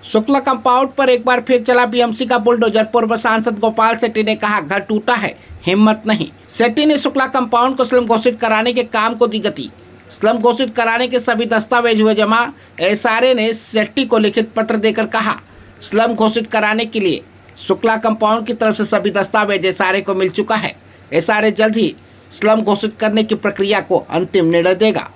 Shukla compound पर एक बार फिर चला बीएमसी का बुलडोजर। पूर्व सांसद गोपाल शेट्टी ने कहा, घर टूटा है, हिम्मत नहीं। शेट्टी ने शुक्ला कंपाउंड को स्लम घोषित कराने के काम को दी गति। स्लम घोषित कराने के सभी दस्तावेज हुए जमा। एसआरए ने शेट्टी को लिखित पत्र देकर कहा, स्लम घोषित कराने के लिए शुक्ला कंपाउंड की तरफ से सभी दस्तावेज एसआरए को मिल चुका है। एसआरए जल्द ही स्लम घोषित करने की प्रक्रिया को अंतिम निर्णय देगा।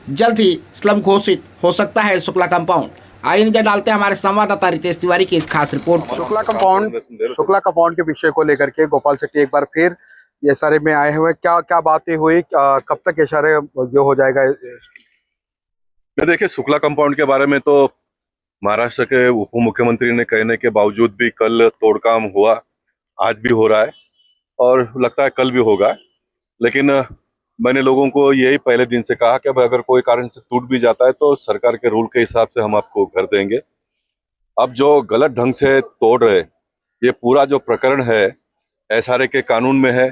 जल्द ही स्लम घोषित हो सकता है शुक्ला कंपाउंड। आइए नजर डालते हैं हमारे संवाददाता रितेश तिवारी की इस खास रिपोर्ट। शुक्ला कंपाउंड के विषय को लेकर के गोपाल शेट्टी एक बार फिर एसआरए में आए हुए, क्या बातें हुई, कब तक एसआरए जो हो जाएगा? देखिए, शुक्ला कंपाउंड के बारे में तो महाराष्ट्र के उप मुख्यमंत्री ने कहने के बावजूद भी कल तोड़काम हुआ, आज भी हो रहा है और लगता है कल भी होगा। लेकिन मैंने लोगों को यही पहले दिन से कहा कि अगर कोई कारण से टूट भी जाता है तो सरकार के रूल के हिसाब से हम आपको घर देंगे। अब जो गलत ढंग से तोड़ रहे, ये पूरा जो प्रकरण है एसआरए के कानून में है।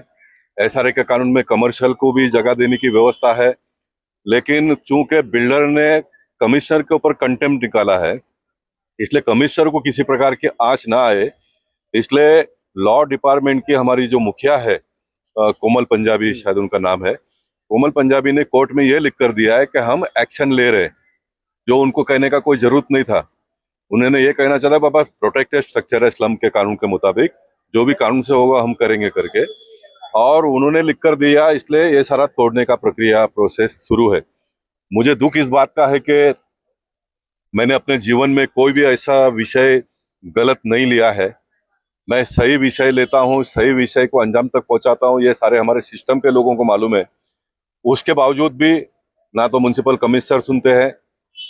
एसआरए के कानून में कमर्शियल को भी जगह देने की व्यवस्था है, लेकिन चूंकि बिल्डर ने कमिश्नर के ऊपर कंटेम्प्ट निकाला है, इसलिए कमिश्नर को किसी प्रकार की आंच ना आए, इसलिए लॉ डिपार्टमेंट की हमारी जो मुखिया है, कोमल पंजाबी शायद उनका नाम है, कोमल पंजाबी ने कोर्ट में ये लिख कर दिया है कि हम एक्शन ले रहे, जो उनको कहने का कोई जरूरत नहीं था। उन्होंने ये कहना चाहा, बाबा प्रोटेक्टेड स्ट्रक्चर है स्लम के कानून के मुताबिक, जो भी कानून से होगा हम करेंगे करके, और उन्होंने लिख कर दिया, इसलिए ये सारा तोड़ने का प्रक्रिया प्रोसेस शुरू है। मुझे दुख इस बात का है कि मैंने अपने जीवन में कोई भी ऐसा विषय गलत नहीं लिया है। मैं सही विषय लेता हूँ, सही विषय को अंजाम तक पहुंचाता हूँ, ये सारे हमारे सिस्टम के लोगों को मालूम है। उसके बावजूद भी ना तो म्युनिसिपल कमिश्नर सुनते हैं,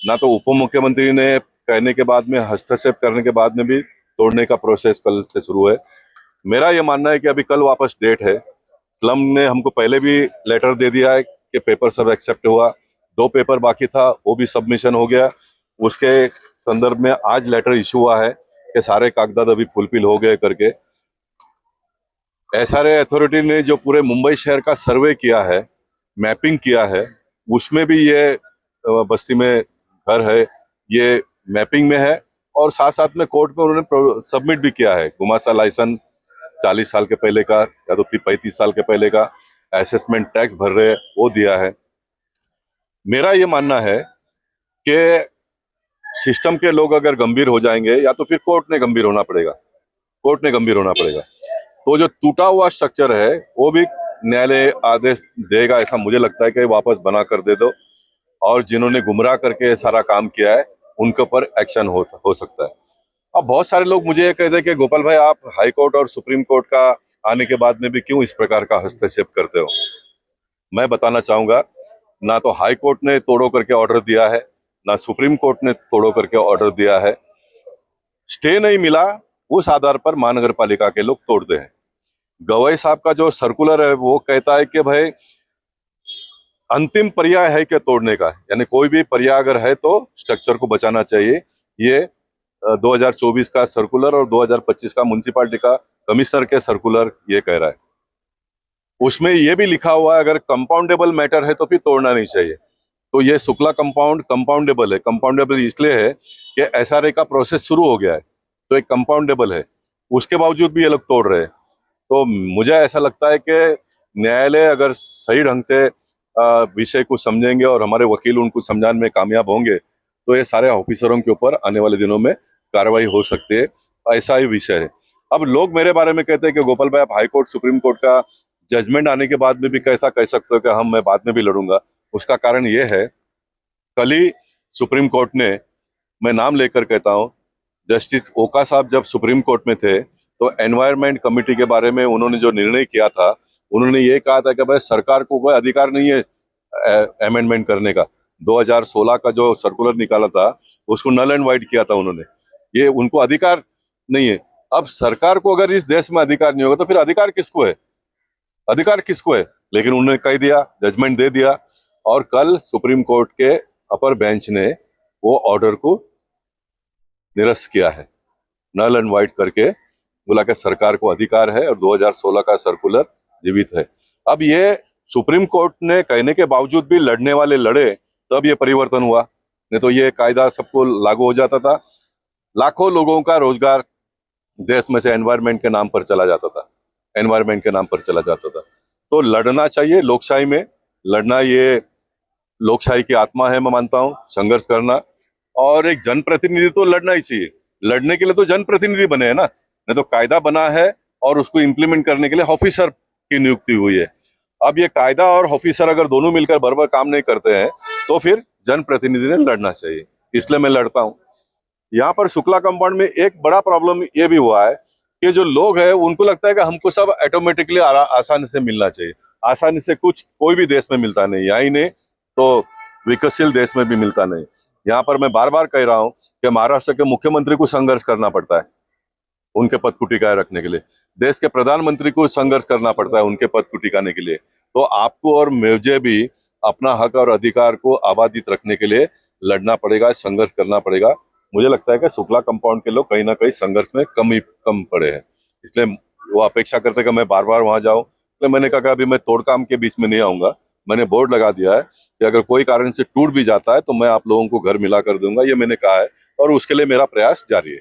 ना तो उप मुख्यमंत्री ने कहने के बाद में, हस्तक्षेप करने के बाद में भी तोड़ने का प्रोसेस कल से शुरू है। मेरा ये मानना है कि अभी कल वापस डेट है। स्लम ने हमको पहले भी लेटर दे दिया है कि पेपर सब एक्सेप्ट हुआ, 2 पेपर बाकी था, वो भी सबमिशन हो गया। उसके संदर्भ में आज लेटर इशू हुआ है कि सारे कागजात अभी फुलफिल हो गए करके। एसआरए अथॉरिटी ने जो पूरे मुंबई शहर का सर्वे किया है, मैपिंग किया है, उसमें भी ये बस्ती में घर है, ये मैपिंग में है, और साथ साथ में कोर्ट में उन्होंने सबमिट भी किया है। गुमासा लाइसेंस 40 साल के पहले का या तो 35 साल के पहले का, असेसमेंट टैक्स भर रहे, वो दिया है। मेरा ये मानना है कि सिस्टम के लोग अगर गंभीर हो जाएंगे, या तो फिर कोर्ट ने गंभीर होना पड़ेगा, कोर्ट ने गंभीर होना पड़ेगा। तो जो टूटा हुआ स्ट्रक्चर है वो भी न्यायालय आदेश देगा, ऐसा मुझे लगता है कि वापस बना कर दे दो, और जिन्होंने गुमराह करके सारा काम किया है उनके ऊपर एक्शन हो सकता है। अब बहुत सारे लोग मुझे ये कहते हैं कि गोपाल भाई, आप हाई कोर्ट और सुप्रीम कोर्ट का आने के बाद में भी क्यों इस प्रकार का हस्तक्षेप करते हो। मैं बताना चाहूंगा, ना तो हाई कोर्ट ने तोड़ो करके ऑर्डर दिया है, ना सुप्रीम कोर्ट ने तोड़ो करके ऑर्डर दिया है। स्टे नहीं मिला, उस आधार पर महानगर पालिका के लोग तोड़ते हैं। गवई साहब का जो सर्कुलर है वो कहता है कि भाई अंतिम पर्याय है कि तोड़ने का, यानी कोई भी पर्याय अगर है तो स्ट्रक्चर को बचाना चाहिए। ये 2024 का सर्कुलर और 2025 का म्युनिसिपैलिटी का कमिश्नर के सर्कुलर ये कह रहा है। उसमें ये भी लिखा हुआ है, अगर कंपाउंडेबल मैटर है तो फिर तोड़ना नहीं चाहिए। तो ये शुक्ला कंपाउंड कंपाउंडेबल है। कंपाउंडेबल इसलिए है कि एसआरए का प्रोसेस शुरू हो गया है, तो एक कंपाउंडेबल है, उसके बावजूद भी ये लोग तोड़ रहे हैं। तो मुझे ऐसा लगता है कि न्यायालय अगर सही ढंग से विषय को समझेंगे और हमारे वकील उनको समझाने में कामयाब होंगे, तो ये सारे ऑफिसरों के ऊपर आने वाले दिनों में कार्रवाई हो सकती है। ऐसा ही विषय है। अब लोग मेरे बारे में कहते हैं कि गोपाल भाई, आप हाई कोर्ट सुप्रीम कोर्ट का जजमेंट आने के बाद में भी कैसा कह सकते हो कि मैं बाद में भी लड़ूंगा। उसका कारण ये है, कल ही सुप्रीम कोर्ट ने, मैं नाम लेकर कहता हूँ, जस्टिस ओका साहब जब सुप्रीम कोर्ट में थे तो एनवायरमेंट कमेटी के बारे में उन्होंने जो निर्णय किया था, उन्होंने ये कहा था कि भाई सरकार को कोई अधिकार नहीं है अमेंडमेंट करने का। 2016 का जो सर्कुलर निकाला था उसको नल एंड वाइड किया था उन्होंने, ये उनको अधिकार नहीं है। अब सरकार को अगर इस देश में अधिकार नहीं होगा तो फिर अधिकार किसको है, अधिकार किसको है? लेकिन उन्होंने कह दिया, जजमेंट दे दिया, और कल सुप्रीम कोर्ट के अपर बेंच ने वो ऑर्डर को निरस्त किया है, नल एंड वाइड करके बोला कि सरकार को अधिकार है और 2016 का सर्कुलर जीवित है। अब ये सुप्रीम कोर्ट ने कहने के बावजूद भी लड़ने वाले लड़े, तब ये परिवर्तन हुआ, नहीं तो ये कायदा सबको लागू हो जाता था। लाखों लोगों का रोजगार देश में से एनवायरनमेंट के नाम पर चला जाता था, एनवायरनमेंट के नाम पर चला जाता था। तो लड़ना चाहिए लोकशाही में, लड़ना ये लोकशाही की आत्मा है, मैं मानता हूँ, संघर्ष करना। और एक जनप्रतिनिधि तो लड़ना ही चाहिए, लड़ने के लिए तो जनप्रतिनिधि बने हैं ना, नहीं तो कायदा बना है और उसको इम्प्लीमेंट करने के लिए ऑफिसर की नियुक्ति हुई है। अब ये कायदा और ऑफिसर अगर दोनों मिलकर बराबर काम नहीं करते हैं तो फिर जनप्रतिनिधि ने लड़ना चाहिए, इसलिए मैं लड़ता हूँ। यहाँ पर शुक्ला कंपाउंड में एक बड़ा प्रॉब्लम ये भी हुआ है कि जो लोग हैं उनको लगता है कि हमको सब ऑटोमेटिकली आसानी से मिलना चाहिए। आसानी से कुछ कोई भी देश में मिलता नहीं, यहाँ ही नहीं तो विकसशील देश में भी मिलता नहीं। यहाँ पर मैं बार बार कह रहा हूँ कि महाराष्ट्र के मुख्यमंत्री को संघर्ष करना पड़ता है उनके पद को टिकाए रखने के लिए, देश के प्रधानमंत्री को संघर्ष करना पड़ता है उनके पद को टिकाने के लिए। तो आपको और मुझे भी अपना हक और अधिकार को आबादित रखने के लिए लड़ना पड़ेगा, संघर्ष करना पड़ेगा। मुझे लगता है कि शुक्ला कंपाउंड के लोग कहीं ना कहीं संघर्ष में कम पड़े हैं, इसलिए वो अपेक्षा करते कि मैं बार बार वहां जाऊं। तो मैंने कहा कि अभी मैं तोड़काम के बीच में नहीं आऊंगा। मैंने बोर्ड लगा दिया है कि अगर कोई कारण से टूट भी जाता है तो मैं आप लोगों को घर मिला कर दूंगा, ये मैंने कहा है और उसके लिए मेरा प्रयास जारी है।